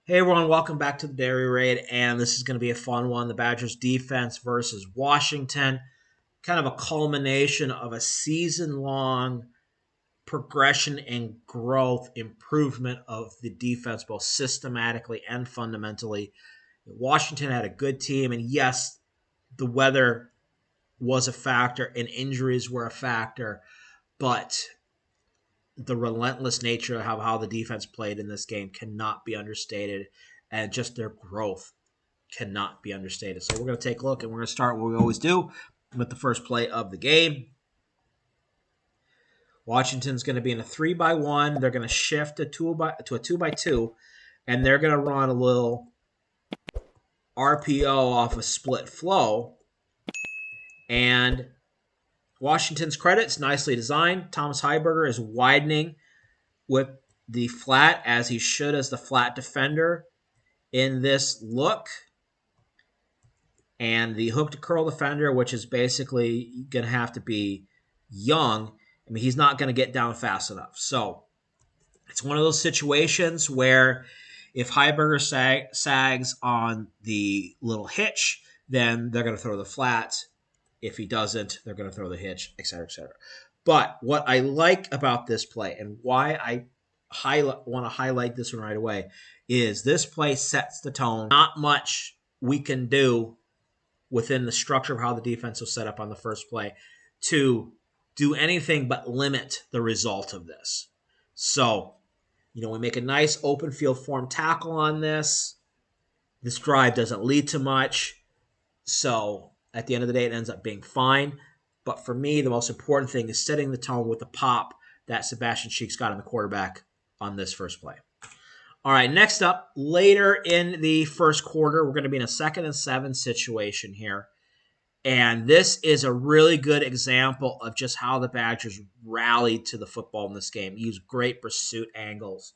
Hey everyone, welcome back to the Dairy Raid, and this is going to be a fun one. The Badgers defense versus Washington, kind of a culmination of a season-long progression and growth improvement of the defense, both systematically and fundamentally. Washington had a good team, and yes, the weather was a factor and injuries were a factor, but the relentless nature of how the defense played in this game cannot be understated, and just their growth cannot be understated. So we're going to take a look, and we're going to start what we always do with the first play of the game. Washington's going to be in a 3-by-1. They're going to shift to a 2-by-2, and they're going to run a little RPO off a split flow. And Washington's credit, it's nicely designed. Thomas Heiberger is widening with the flat, as he should as the flat defender in this look. And the hook to curl defender, which is basically going to have to be young. I mean, he's not going to get down fast enough. So it's one of those situations where if Heiberger sags on the little hitch, then they're going to throw the flat. If he doesn't, they're going to throw the hitch, et cetera, et cetera. But what I like about this play and why I want to highlight this one right away is this play sets the tone. Not much we can do within the structure of how the defense was set up on the first play to do anything but limit the result of this. So, we make a nice open field form tackle on this. This drive doesn't lead to much. So, at the end of the day, it ends up being fine. But for me, the most important thing is setting the tone with the pop that Sebastian Cheeks got on the quarterback on this first play. All right, next up, later in the first quarter, we're going to be in a 2nd and 7 situation here. And this is a really good example of just how the Badgers rallied to the football in this game. Used great pursuit angles.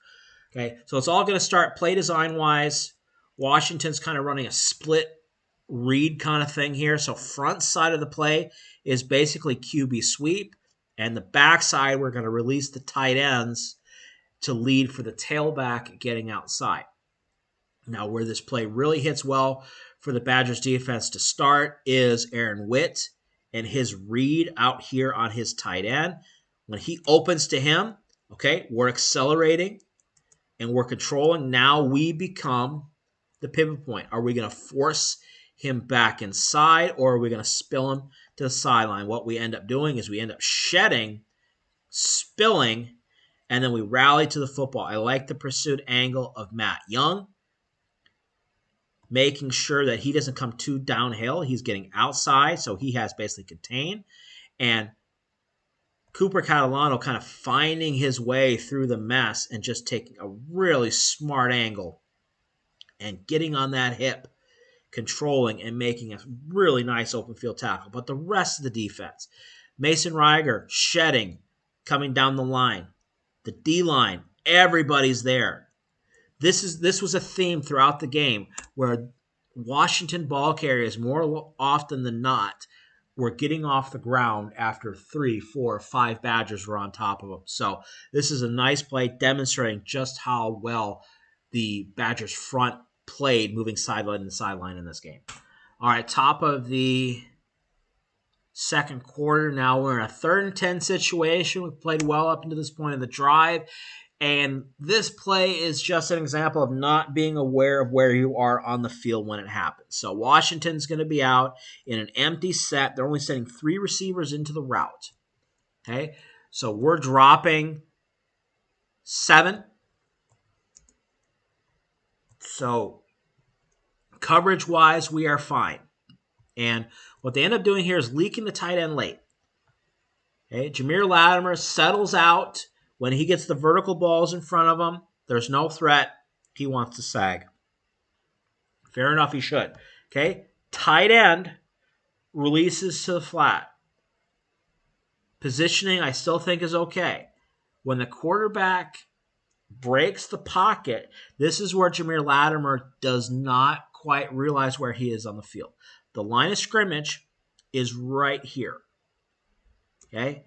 Okay, so it's all going to start play design-wise. Washington's kind of running a split read kind of thing here. So front side of the play is basically QB sweep. And the back side, we're going to release the tight ends to lead for the tailback getting outside. Now, where this play really hits well for the Badgers defense to start is Aaron Witt and his read out here on his tight end. When he opens to him, okay, we're accelerating and we're controlling. Now we become the pivot point. Are we going to force him back inside, or are we going to spill him to the sideline? What we end up doing is we end up shedding, spilling, and then we rally to the football. I like the pursuit angle of Matt Young, making sure that he doesn't come too downhill. He's getting outside, so he has basically contained. And Cooper Catalano kind of finding his way through the mess and just taking a really smart angle and getting on that hip, controlling and making a really nice open field tackle. But the rest of the defense, Mason Reiger shedding, coming down the line. The D-line, everybody's there. This was a theme throughout the game where Washington ball carriers, more often than not, were getting off the ground after 3, 4, 5 Badgers were on top of them. So this is a nice play demonstrating just how well the Badgers front played moving sideline to sideline in this game. All right, top of the second quarter. Now we're in a 3rd and 10 situation. We've played well up into this point of the drive. And this play is just an example of not being aware of where you are on the field when it happens. So Washington's going to be out in an empty set. They're only sending 3 receivers into the route. Okay, so we're dropping 7. So coverage-wise, we are fine. And what they end up doing here is leaking the tight end late. Okay, Jameer Latimer settles out. When he gets the vertical balls in front of him, there's no threat. He wants to sag. Fair enough, he should. Okay, tight end releases to the flat. Positioning, I still think, is okay. When the quarterback breaks the pocket, this is where Jameer Latimer does not quite realize where he is on the field. The line of scrimmage is right here. Okay?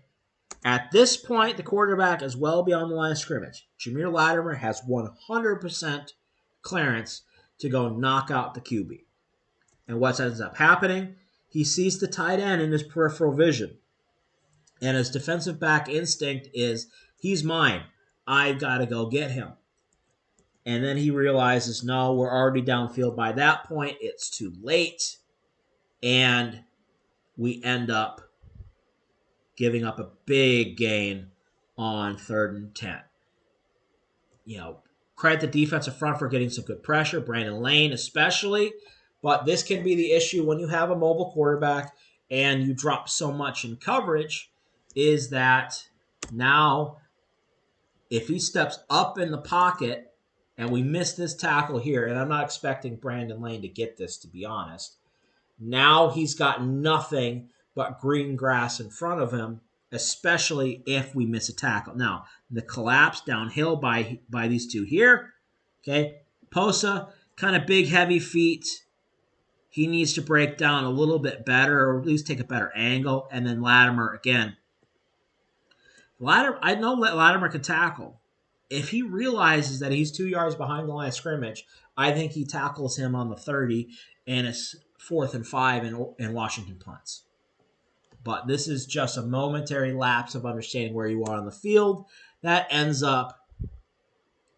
At this point, the quarterback is well beyond the line of scrimmage. Jameer Latimer has 100% clearance to go knock out the QB. And what ends up happening? He sees the tight end in his peripheral vision. And his defensive back instinct is, he's mine. I've got to go get him. And then he realizes, no, we're already downfield by that point. It's too late. And we end up giving up a big gain on 3rd and 10. Credit the defensive front for getting some good pressure, Brandon Lane especially. But this can be the issue when you have a mobile quarterback and you drop so much in coverage, is that now if he steps up in the pocket and we miss this tackle here, and I'm not expecting Brandon Lane to get this, to be honest, now he's got nothing but green grass in front of him, especially if we miss a tackle. Now, the collapse downhill by these two here, okay? Posa, kind of big, heavy feet. He needs to break down a little bit better, or at least take a better angle. And then Latimer, again. I know Latimer can tackle. If he realizes that he's 2 yards behind the line of scrimmage, I think he tackles him on the 30, and it's 4th and 5 and Washington punts. But this is just a momentary lapse of understanding where you are on the field that ends up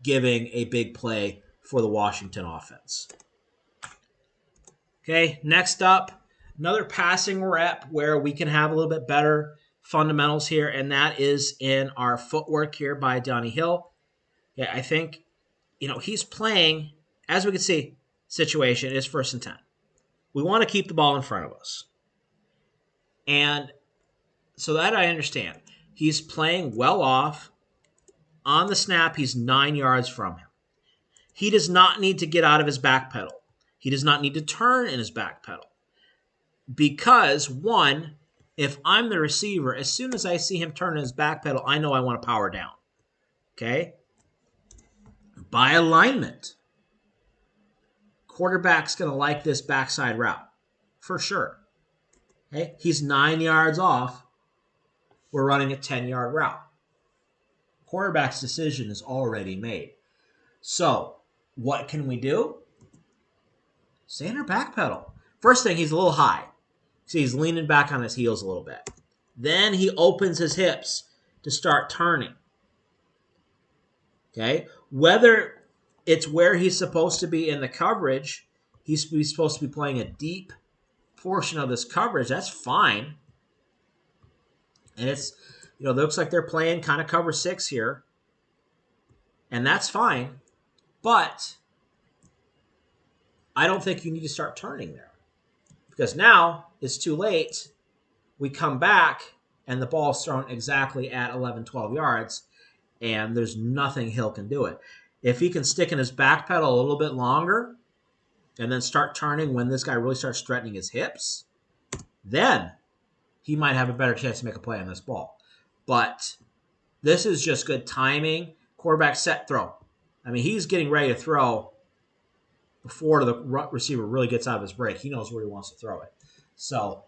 giving a big play for the Washington offense. Okay, next up, another passing rep where we can have a little bit better fundamentals here, and that is in our footwork here by Donnie Hill. Yeah, I think, he's playing, as we can see, situation is 1st and 10. We want to keep the ball in front of us. And so that I understand. He's playing well off. On the snap, he's 9 yards from him. He does not need to get out of his back pedal. He does not need to turn in his back pedal. Because, one, if I'm the receiver, as soon as I see him turn in his back pedal, I know I want to power down. Okay? By alignment, quarterback's going to like this backside route. For sure. Okay? He's 9 yards off. We're running a 10-yard route. Quarterback's decision is already made. So, what can we do? Stay in our back pedal. First thing, he's a little high. See, he's leaning back on his heels a little bit. Then he opens his hips to start turning. Okay? Whether it's where he's supposed to be in the coverage, he's supposed to be playing a deep portion of this coverage, that's fine. And it's, it looks like they're playing kind of cover 6 here. And that's fine. But I don't think you need to start turning there. Because now it's too late. We come back and the ball's thrown exactly at 11, 12 yards. And there's nothing Hill can do it. If he can stick in his back pedal a little bit longer and then start turning when this guy really starts straightening his hips, then he might have a better chance to make a play on this ball. But this is just good timing. Quarterback set, throw. I mean, he's getting ready to throw before the receiver really gets out of his break. He knows where he wants to throw it. So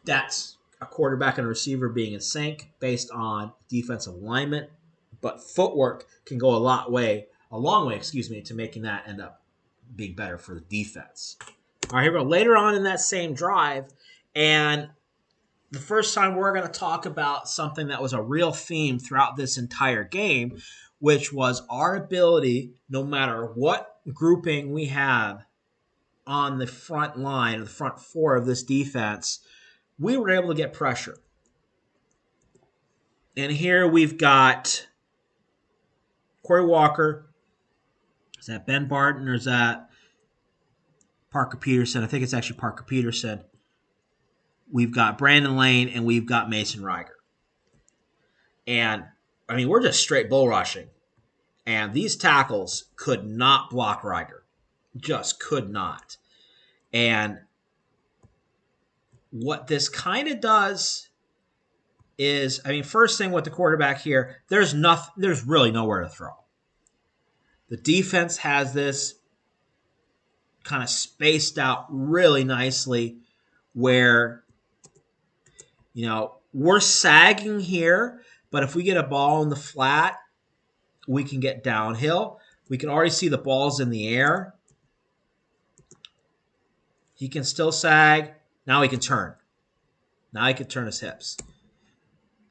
that's a quarterback and a receiver being in sync based on defensive alignment. But footwork can go a long way, to making that end up being better for the defense. All right, here we go. Later on in that same drive, and the first time we're going to talk about something that was a real theme throughout this entire game, which was our ability, no matter what grouping we had on the front line, the front 4 of this defense, we were able to get pressure. And here we've got Corey Walker. Is that Ben Barton or is that Parker Peterson? I think it's actually Parker Peterson. We've got Brandon Lane, and we've got Mason Riger. And, I mean, we're just straight bull rushing. And these tackles could not block Riger. Just could not. And what this kind of does is, I mean, first thing with the quarterback here, there's really nowhere to throw. The defense has this kind of spaced out really nicely where, we're sagging here, but if we get a ball in the flat, we can get downhill. We can already see the ball's in the air. He can still sag. Now he can turn. Now he can turn his hips.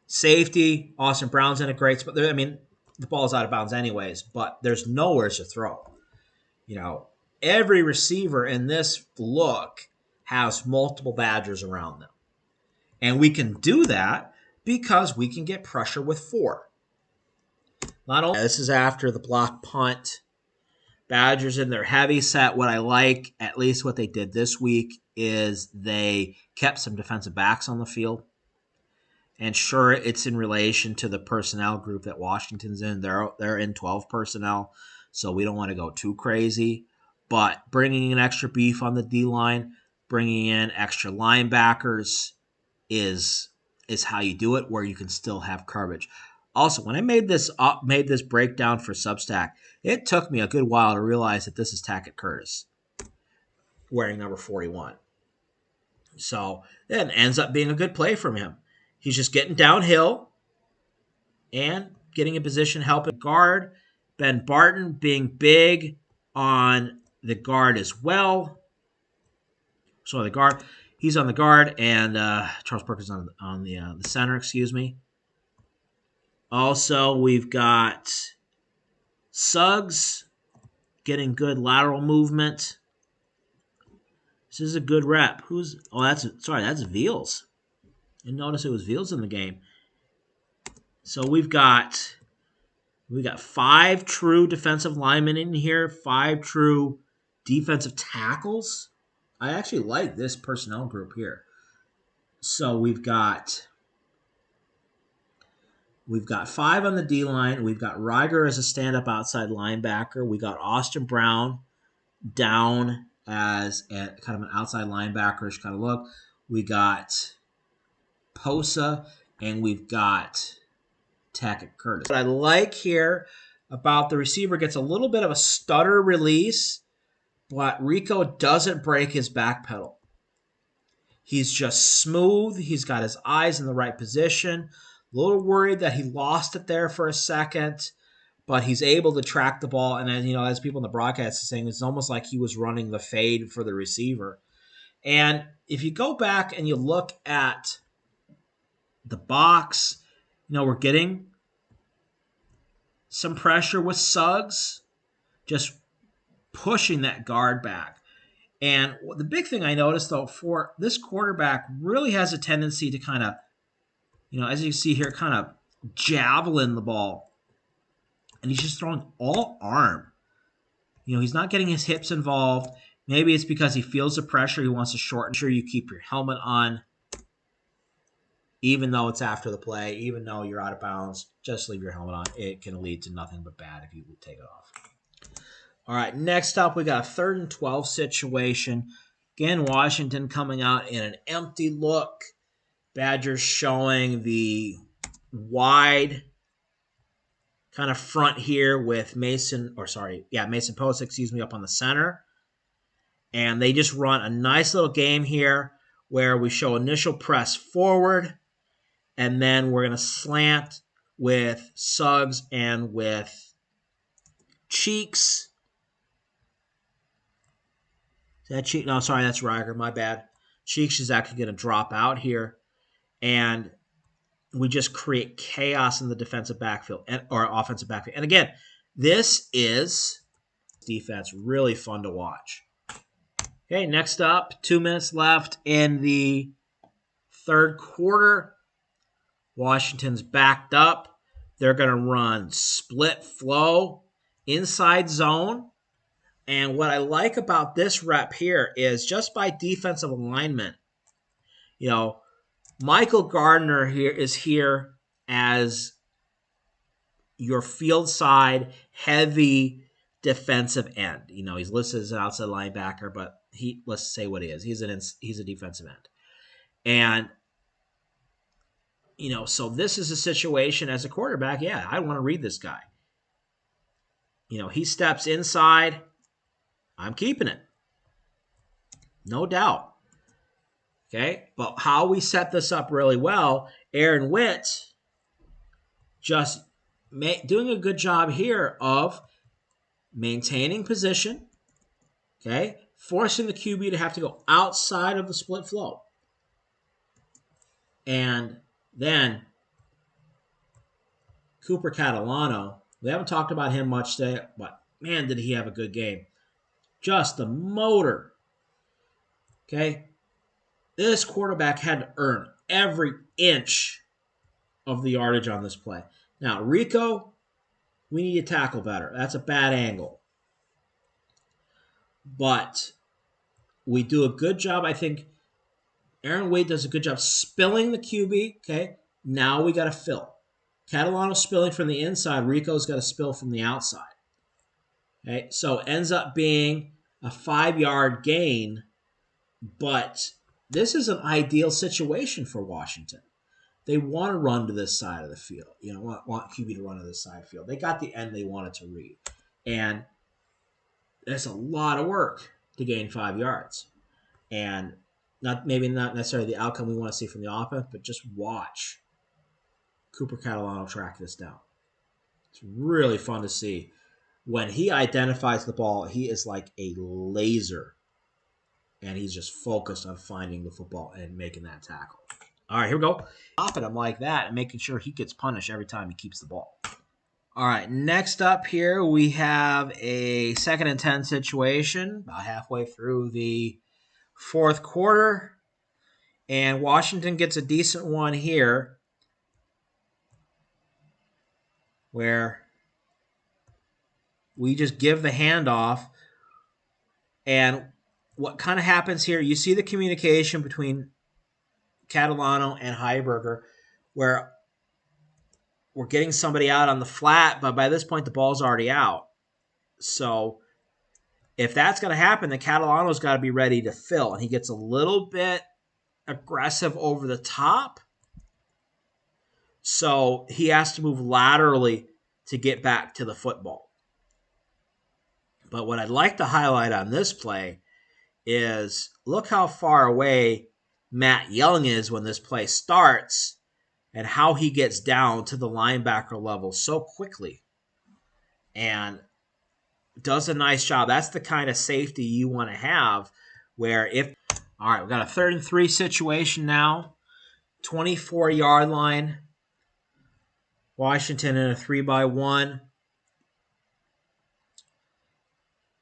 Safety, Austin Brown's in a great spot. I mean, the ball's out of bounds anyways, but there's nowhere to throw. You know, every receiver in this look has multiple Badgers around them. And we can do that because we can get pressure with 4. Not only this is after the block punt. Badgers in their heavy set. What I like, at least what they did this week, is they kept some defensive backs on the field. And sure, it's in relation to the personnel group that Washington's in. They're in 12 personnel, so we don't want to go too crazy. But bringing in extra beef on the D-line, bringing in extra linebackers is how you do it, where you can still have coverage. Also, when I made this breakdown for Substack, it took me a good while to realize that this is Tackett Curtis wearing number 41. So it ends up being a good play from him. He's just getting downhill and getting in position, helping guard. Ben Barton being big on the guard as well. So the guard, he's on the guard, and Charles Perkins on the center. Excuse me. Also, we've got Suggs getting good lateral movement. This is a good rep. That's Veals. Didn't notice it was Veals in the game. So we've got 5 true defensive linemen in here, 5 true defensive tackles. I actually like this personnel group here. So we've got 5 on the D-line. We've got Reiger as a stand-up outside linebacker. We got Austin Brown down as kind of an outside linebackerish kind of look. We got Posa, and we've got Tackett Curtis. What I like here about the receiver gets a little bit of a stutter release, but Rico doesn't break his back pedal. He's just smooth. He's got his eyes in the right position. A little worried that he lost it there for a second, but he's able to track the ball. And then, as people in the broadcast are saying, it's almost like he was running the fade for the receiver. And if you go back and you look at the box, we're getting some pressure with Suggs, just pushing that guard back. And the big thing I noticed, though, for this quarterback really has a tendency to kind of, as you see here, kind of javelin the ball. And he's just throwing all arm. He's not getting his hips involved. Maybe it's because he feels the pressure. He wants to shorten. Sure, you keep your helmet on, even though it's after the play, even though you're out of bounds. Just leave your helmet on. It can lead to nothing but bad if you take it off. All right, next up, we got a 3rd and 12 situation. Again, Washington coming out in an empty look. Badgers showing the wide kind of front here with Mason Posa, up on the center. And they just run a nice little game here where we show initial press forward, and then we're going to slant with Suggs and with Cheeks. Is that Cheeks? No, sorry, that's Reiger. My bad. Cheeks is actually going to drop out here, and we just create chaos in the defensive backfield or offensive backfield. And again, this is defense really fun to watch. Okay, next up, 2 minutes left in the 3rd quarter. Washington's backed up. They're going to run split flow inside zone. And what I like about this rep here is just by defensive alignment, Michael Gardner is here as your field side heavy defensive end. He's listed as an outside linebacker, but let's say what he is. He's a defensive end. And so this is a situation as a quarterback, I want to read this guy. He steps inside, I'm keeping it. No doubt. Okay, but how we set this up really well, Aaron Witt just doing a good job here of maintaining position, okay, forcing the QB to have to go outside of the split flow. And then Cooper Catalano, we haven't talked about him much today, but man, did he have a good game. Just the motor. Okay? This quarterback had to earn every inch of the yardage on this play. Now, Rico, we need to tackle better. That's a bad angle. But we do a good job. I think Aaron Wade does a good job spilling the QB. Okay? Now we got to fill. Catalano spilling from the inside. Rico's got to spill from the outside. Okay? So it ends up being a 5-yard gain, but this is an ideal situation for Washington. They want to run to this side of the field. You know, want QB to run to this side of the field. They got the end they wanted to read. And that's a lot of work to gain 5 yards. And maybe not necessarily the outcome we want to see from the offense, but just watch Cooper Catalano track this down. It's really fun to see. When he identifies the ball, he is like a laser. And he's just focused on finding the football and making that tackle. All right, here we go. Popping him like that and making sure he gets punished every time he keeps the ball. All right, next up here, we have a 2nd and 10 situation about halfway through the 4th quarter. And Washington gets a decent one here where we just give the handoff. And what kind of happens here, you see the communication between Catalano and Heiberger where we're getting somebody out on the flat, but by this point the ball's already out. So if that's going to happen, then Catalano's got to be ready to fill. And he gets a little bit aggressive over the top. So he has to move laterally to get back to the football. But what I'd like to highlight on this play is look how far away Matt Young is when this play starts and how he gets down to the linebacker level so quickly and does a nice job. That's the kind of safety you want to have where if – all right, we've got a 3rd and 3 situation now, 24-yard line. Washington in a 3-by-1.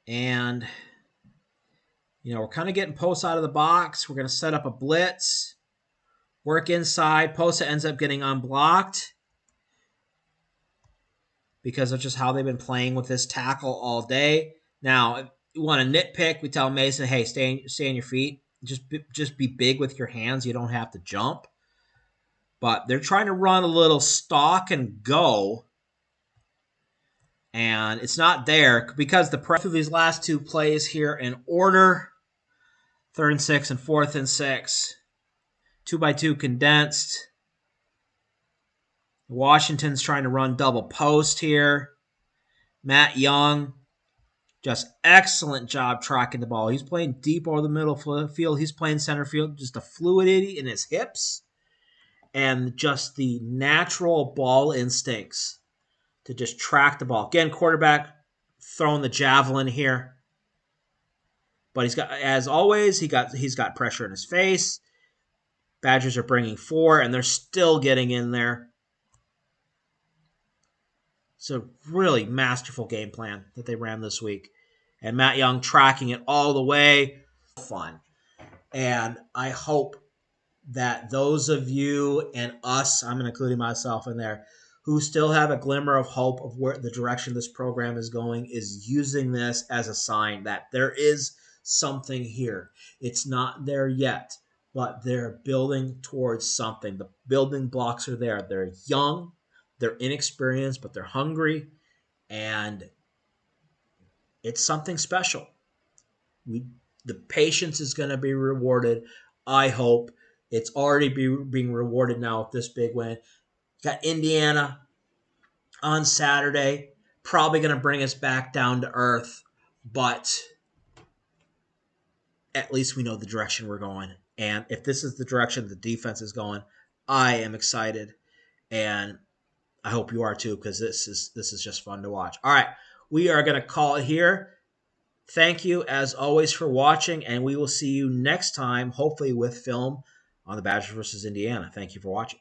And, you know, we're kind of getting Post out of the box. We're going to set up a blitz. Work inside. Posa ends up getting unblocked because of just how they've been playing with this tackle all day. Now, if you want to nitpick, we tell Mason, hey, stay on your feet. Just be big with your hands. You don't have to jump. But they're trying to run a little stalk and go. And it's not there because the press of these last 2 plays here in order. 3rd and 6 and 4th and 6. 2-by-2 condensed. Washington's trying to run double post here. Matt Young, just excellent job tracking the ball. He's playing deep over the middle field. He's playing center field. Just a fluidity in his hips and just the natural ball instincts to just track the ball. Again, quarterback throwing the javelin here. But he's got, as always, he's got pressure in his face. Badgers are bringing 4, and they're still getting in there. It's a really masterful game plan that they ran this week. And Matt Young tracking it all the way. Fun. And I hope that those of you and us, I'm including myself in there, who still have a glimmer of hope of where the direction this program is going, is using this as a sign that there is something here. It's not there yet, but they're building towards something. The building blocks are there. They're young, they're inexperienced, but they're hungry, and it's something special. The patience is going to be rewarded, I hope. It's already being rewarded now with this big win. Got Indiana on Saturday. Probably going to bring us back down to earth, but at least we know the direction we're going. And if this is the direction the defense is going, I am excited, and I hope you are too, because this is just fun to watch. All right, we are going to call it here. Thank you, as always, for watching, and we will see you next time, hopefully with film on the Badgers versus Indiana. Thank you for watching.